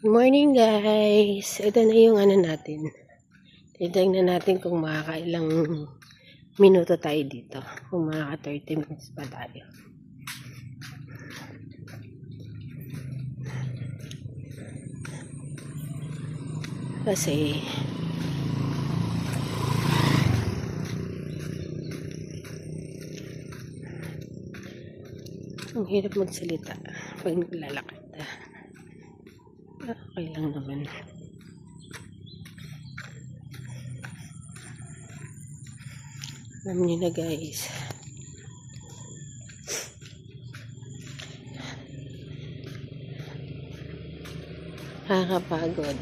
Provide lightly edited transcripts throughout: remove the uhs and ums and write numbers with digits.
Morning guys! Ito na yung ano natin. Titignan natin kung makakailang minuto tayo dito. Kung makaka 30 minutes pa tayo. Kasi ang hirap magsalita pag naglalakad. Okay lang naman. Alam niyo na guys. Nakakapagod.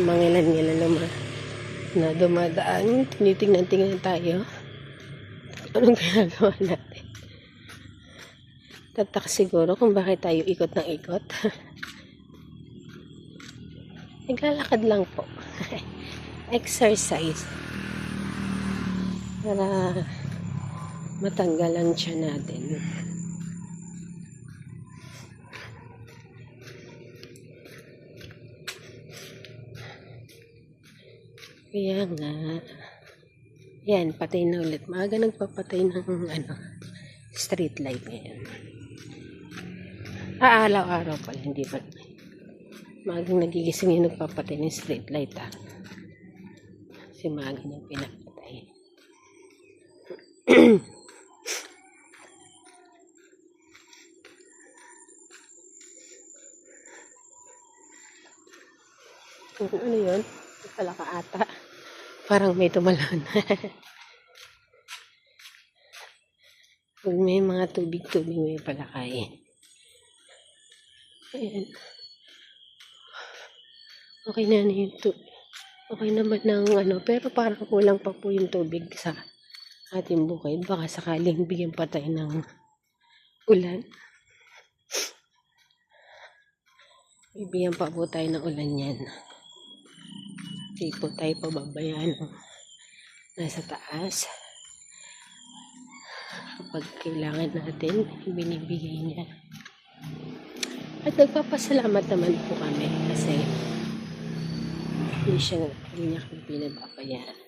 Mangilan-ngilan naman na dumadaan. Tinitingnan-tingnan tayo. Anong ginagawa natin? Tatak siguro kung bakit tayo ikot ng ikot. Naglalakad lang po. Exercise. Para matanggal ang tiyan natin. Kaya nga. Yan, patay na ulit. Maaga nagpapatay ng street light ngayon. Araw-araw pala, hindi ba? Maagang nagigising yung nagpapatay ng street light Kasi maaga niyang pinapatay. Ano yun? Pala ka ata. Parang may tumalon. Pag may mga tubig-tubig may palakay. Ayan. Okay na yung tubig. Okay naman ng pero parang kulang pa po yung tubig sa ating bukid. Baka sakaling bigyan pa tayo ng ulan. Bibigyan pa po tayo ng ulan yan. Hindi po tayo pababayaan nasa taas. Kapag kailangan natin, binibigay niya. At nagpapasalamat naman po kami kasi hindi niya kami pinababayaan.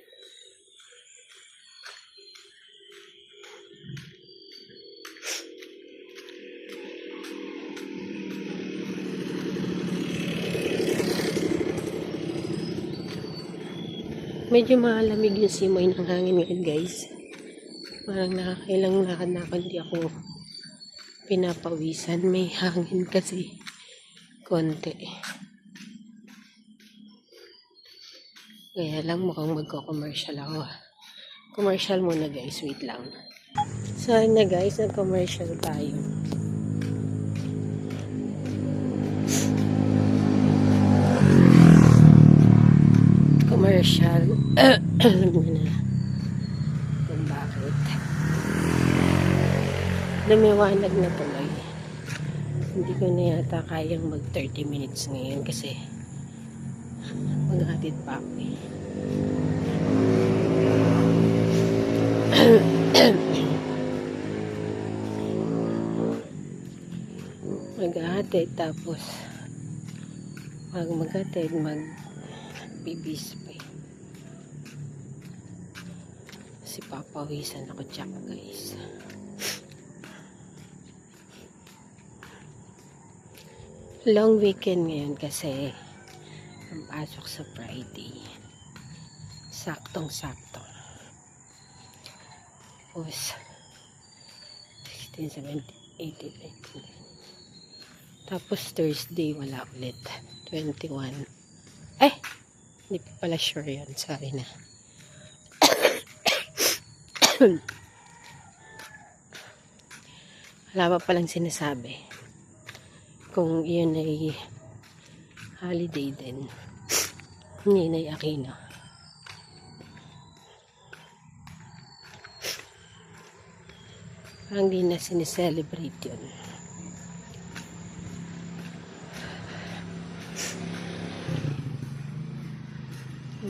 Medyo malamig yung simoy ng hangin ngayon guys. Parang nakakailang lakad na ako, hindi ako pinapawisan. May hangin kasi konti. Kaya lang mukhang magko-commercial ako. Commercial muna guys, wait lang. So na guys, nag-commercial tayo. Commercial. Alam mo na kung bakit. Lumiwanag na tuloy. Hindi ko na yata kayang mag 30 minutes ngayon kasi maghatid pa ako maghatid tapos maghatid bibis pa kasi papawisan ako dyan guys. Long weekend ngayon kasi ang pasok sa Friday. Saktong-sakto. Tapos 16, 17, 18, 19. Tapos Thursday wala ulit. 21. Hindi pa pala sure yan. Sorry na. Wala pa palang sinasabi. Kung iyon ay holiday din. Ninay Aquino. Parang di na sineselebrate yun.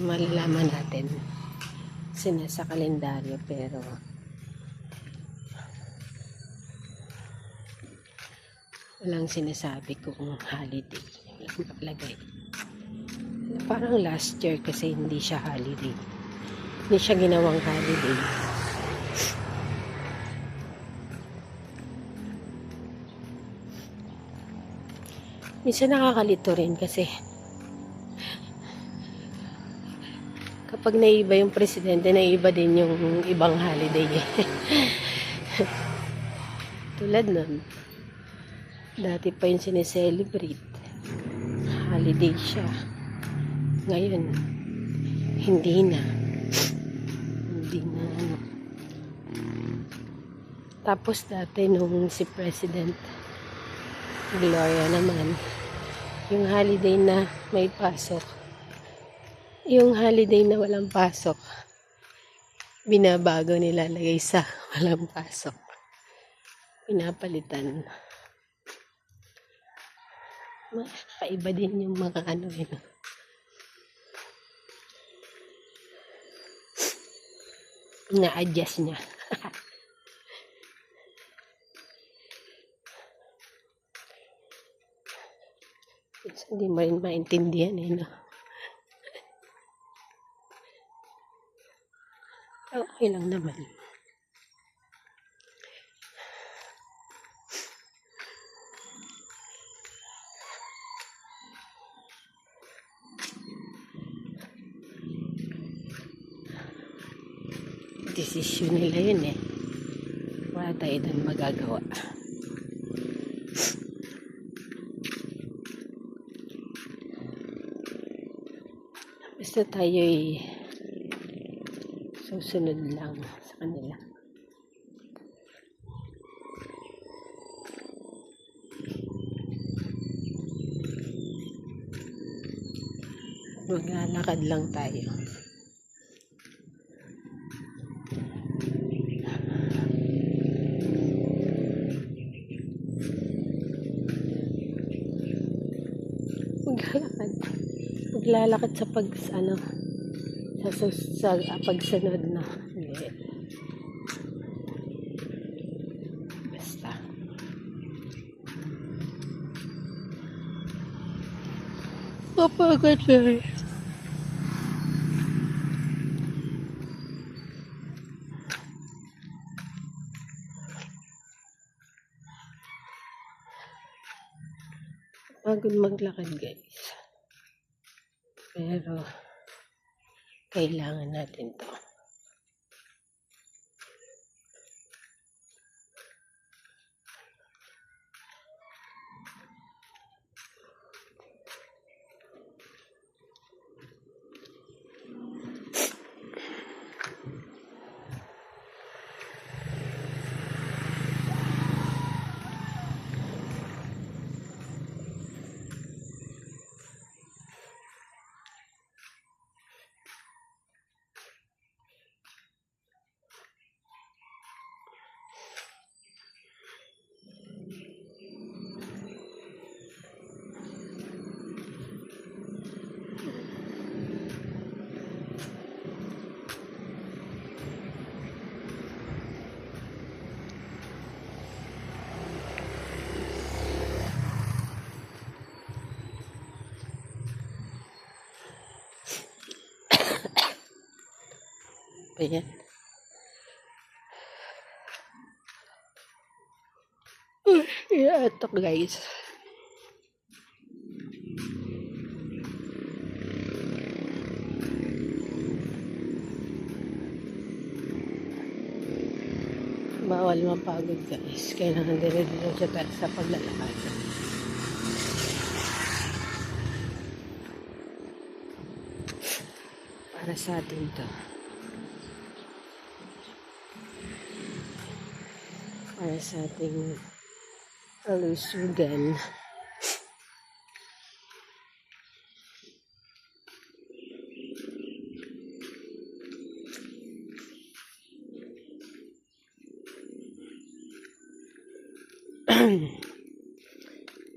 Malalaman natin sa kalendaryo pero Walang sinasabi kung holiday. Walang nakalagay. Parang last year kasi hindi siya holiday. Hindi siya ginawang holiday. Minsan nakakalito rin kasi kapag naiba yung presidente, naiba din yung ibang holiday. Tulad nun, dati pa yung sineselebrate. Holiday siya. Ngayon, hindi na. Hindi na. Tapos dati nung si President Gloria naman, yung holiday na may pasok, yung holiday na walang pasok, binabago, nilalagay sa walang pasok. Pinapalitan. Kaiba din yung mga ano yun. Na-adjust niya. Hindi mo rin maintindihan no? Okay lang naman. Desisyon nila yun wala tayo doon magagawa. Basta tayo'y susunod lang sa kanila. Maglalakad lang tayo. Maglalakad sa pagsunod na. Hindi. Basta. Kapagod na. Pagod maglakad, guys. Pero kailangan natin to. Ayan. Yeah, ito guys. Bawal mapagod guys. Kailangan dire-diretso tayo sa paglalakad. Para sa atin to. Para sa ating kalusugan.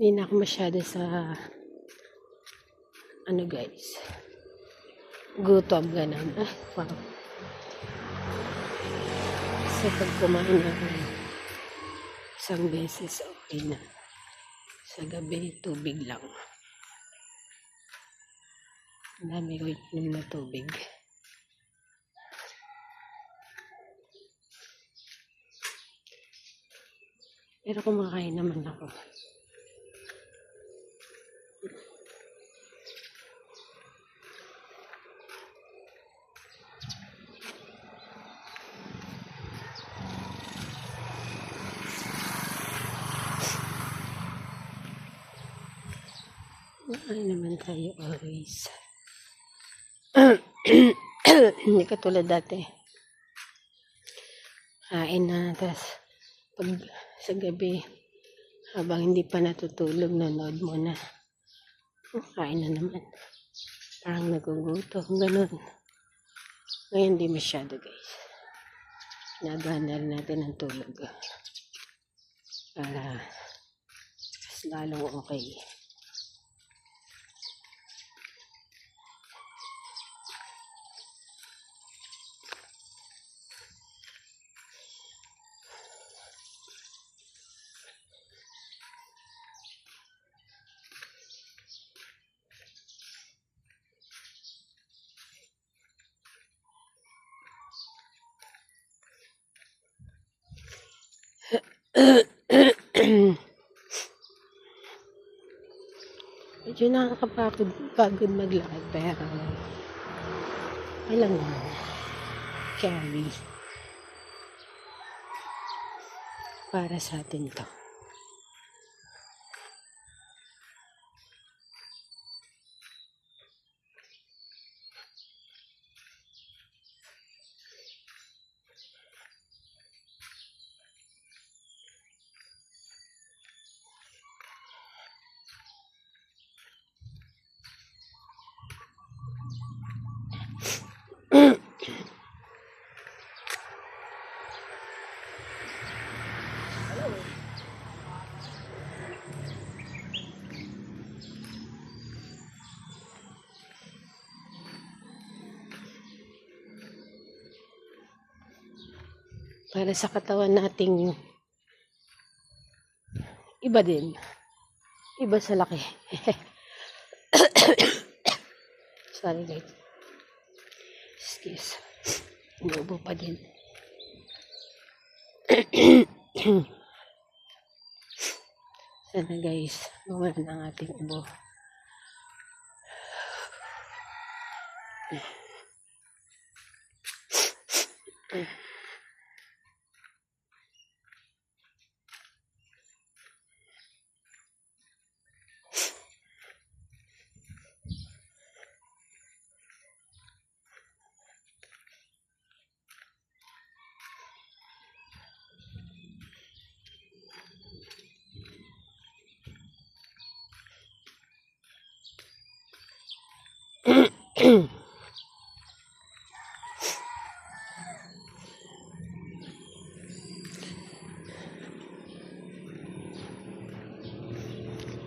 Hindi na ako masyado sa ano guys, gutom ganun. Wow. Kasi pag kumain ako isang beses, okay na. Sa gabi, tubig lang. Ang dami ko inom na tubig. Pero kumakain naman ako. Kumakain naman tayo always. Hindi katulad dati. Kain na, tapos pag sa gabi, habang hindi pa natutulog, nanood mo na. Kain na naman. Parang nagugutom, ganun. Ngayon, di masyado, guys. Nagahan na rin natin ang tulog. Para mas lalong okay. Medyo nakakapagod maglakad, pero alam mo, carry. Para sa atin to. Para sa katawan nating iba din. Iba sa laki. Sorry guys. Excuse. Inuubo pa din. Sana guys, mawala ng ating ubo.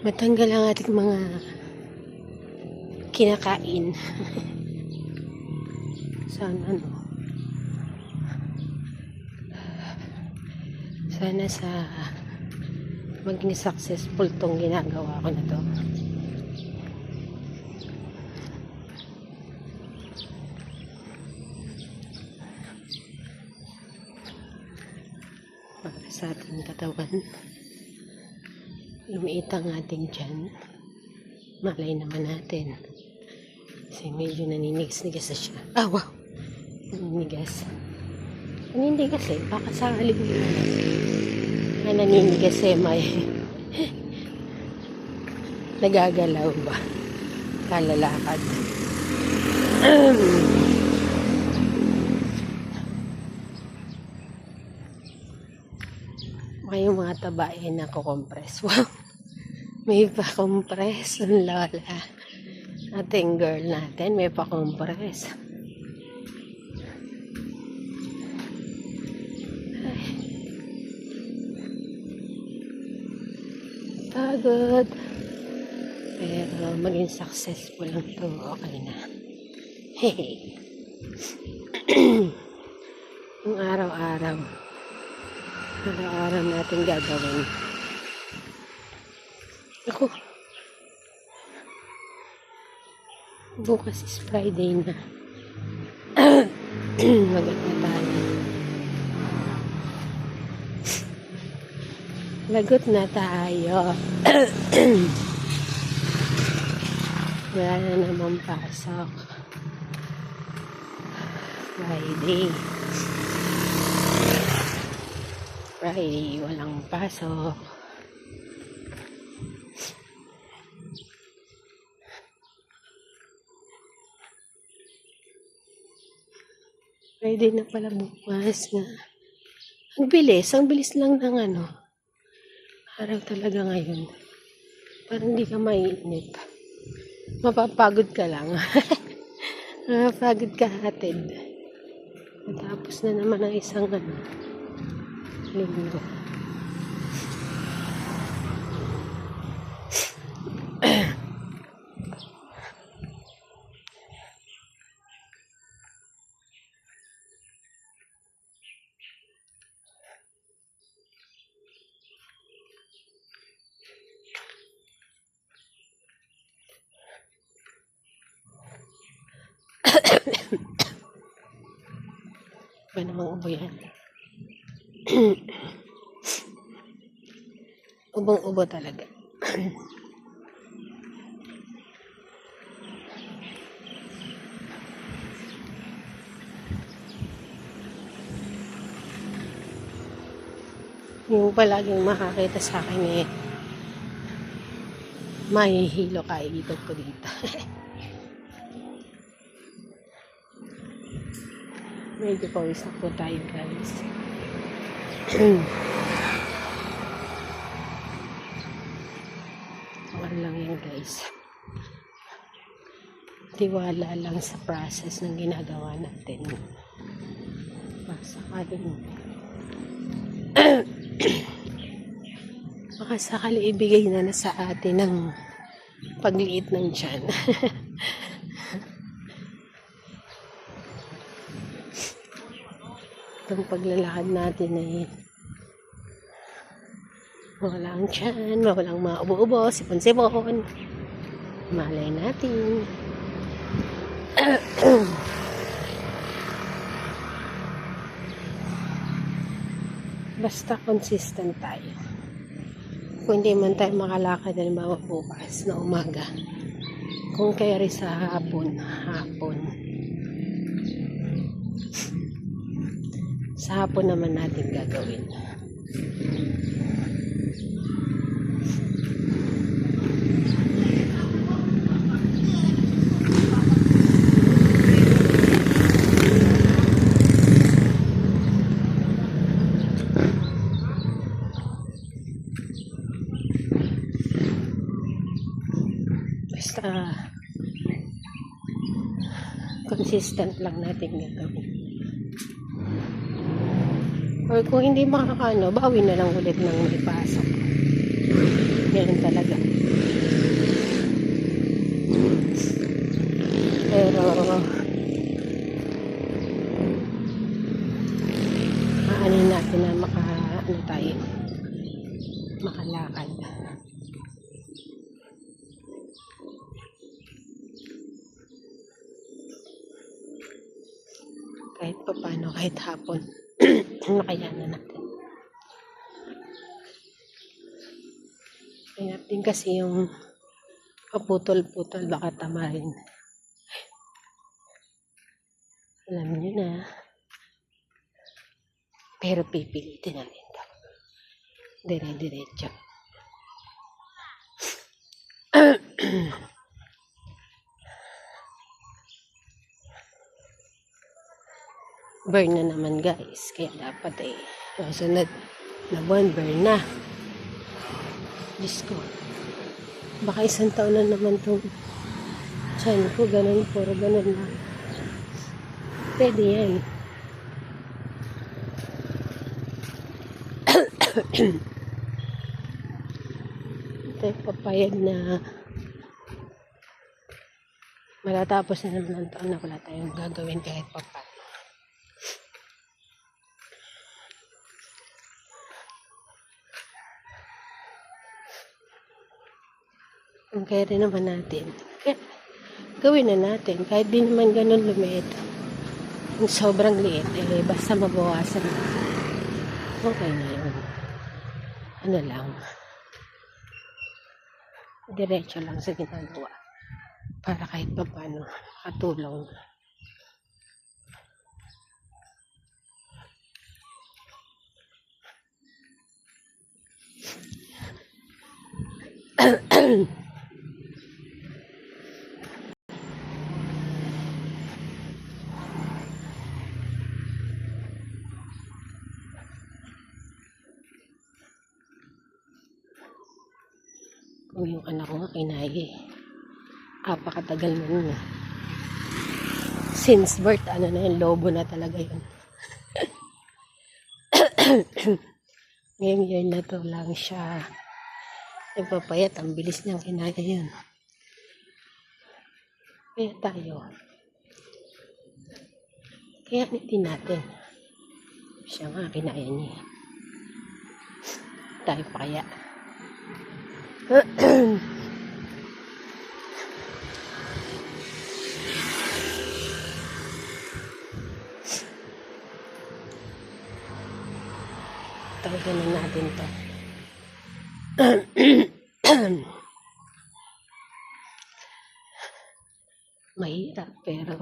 Matanggal ang ating mga kinakain. Sana sana maging successful tong ginagawa ko na to. Para sa ating katawan. Lumiit ang ating tiyan. Malay naman natin. Kasi medyo naninigas-nigas na siya. Ah, wow! Naninigas. Naninigas eh. Baka sa aling na naninigas eh may nagagalaw ba? Kalalakad. Yung mga tabae na kukompress. Wow! May pa-compress. Ang lola. Ating girl natin may pa-compress. Pagod. Pero maging successful lang to. Okay na. Hey. Yung araw-araw natin gagawin. Ako, bukas is Friday na. Lagot na tayo. Lagot na tayo. Wala na naman pasok. Friday. Friday, walang pasok. Friday na pala bukas na. Ang bilis lang ng araw talaga ngayon. Parang hindi ka maiinip. Mapapagod ka lang. Mapapagod ka hatid. Natapos na naman ang isang linggo. Ba namang ubo yan? Ubong-ubo talaga. Yung palaging makakita sa akin mahihilo ka, ikot ko dito. Medyo pawis na po tayo, guys. Ano lang yan, guys. Tiwala lang sa process ng ginagawa natin. Baka sakali ibigay na sa atin ng pagliit ng tiyan. Itong paglalakad natin ay walang tiyan, walang maubo-ubo, sipon-sipon. Malay natin. Basta consistent tayo. Kung hindi man tayo makalakad halimbawa bukas na umaga, kung kaya rin sa hapon. Sa hapon naman natin gagawin. Basta consistent lang natin gagawin. Or kung hindi makakano, bawi na lang ulit ng may pasok. Ganun talaga. Pero aanin natin na makalakad. Kahit paano, kahit hapon. Nakayanan natin. Kaya din kasi yung kaputol-putol baka tamarin. Alam nyo na. Pero pipilitin natin ito. Dire-diretso. Burn na naman, guys. Kaya dapat sunod na buwan, burn na. Diyos ko. Baka isang taon na naman itong tiyan ko. Ganun, puro ganun na. Pwede yan. Ito papayag na matatapos na naman ang taon na wala tayong gagawin kahit paano. Ang kaya rin naman natin. Kaya, gawin na natin. Kahit di naman ganun lumiit. Yung sobrang liit, basta mabawasan. Okay na yun. Ano lang. Diretso lang sa ginagawa. Para kahit pa paano, katulong. Kung yung anak ko nga kinaya apakatagal mo nun. Since birth, ano na yun, lobo na talaga yun. Ngayong year na to lang siya nagpapayat. Ang bilis niyang kinaya yun. Kaya tayo, kaya din natin. Siya nga, kinaya niya. Tayo pa kaya. Tawagan na natin to. Mahirap pero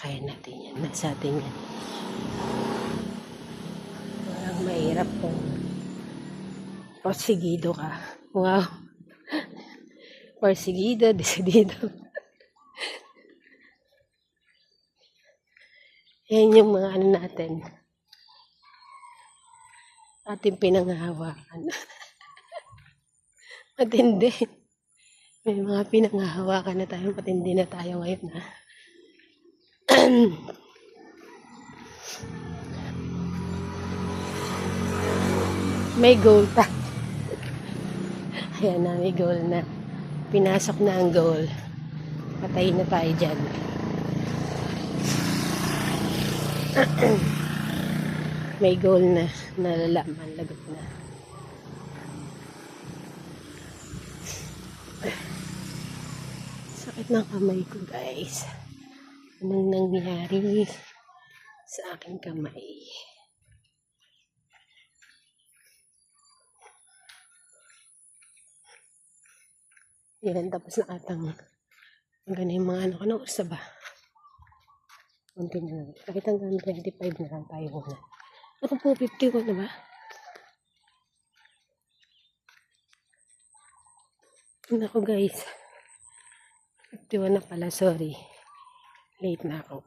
kaya natin yan. Nasa atin yan. Walang mahirap kung porsigido ka. Wow. Porsigido, desidido. Yan yung mga ano natin. Ating pinanghahawakan. Matindi. May mga pinanghahawakan na tayo. Matindi na tayo ngayon, ha. May goal pa. Ayan na, may goal na. Pinasok na ang goal. Patayin na tayo dyan. May goal na. Nalalaman. Lagot na. Sakit ng kamay ko, guys. Anong nangyari sa aking kamay? Yan, tapos na atang ganun yung mga ano ko na usa ba? Kunti na lang. Kahit hanggang 25 na lang tayo muna. Ako po, 50 ko na ba? Ako guys. 51 na pala, sorry. Late na ako.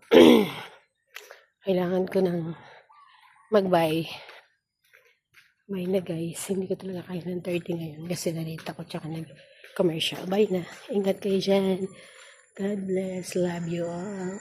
Kailangan ko nang mag-buy. Buy na guys. Hindi ko talaga kaya ng 30 ngayon kasi narita ko tsaka nag-commercial. Bye na. Ingat kayo dyan. God bless. Love you all.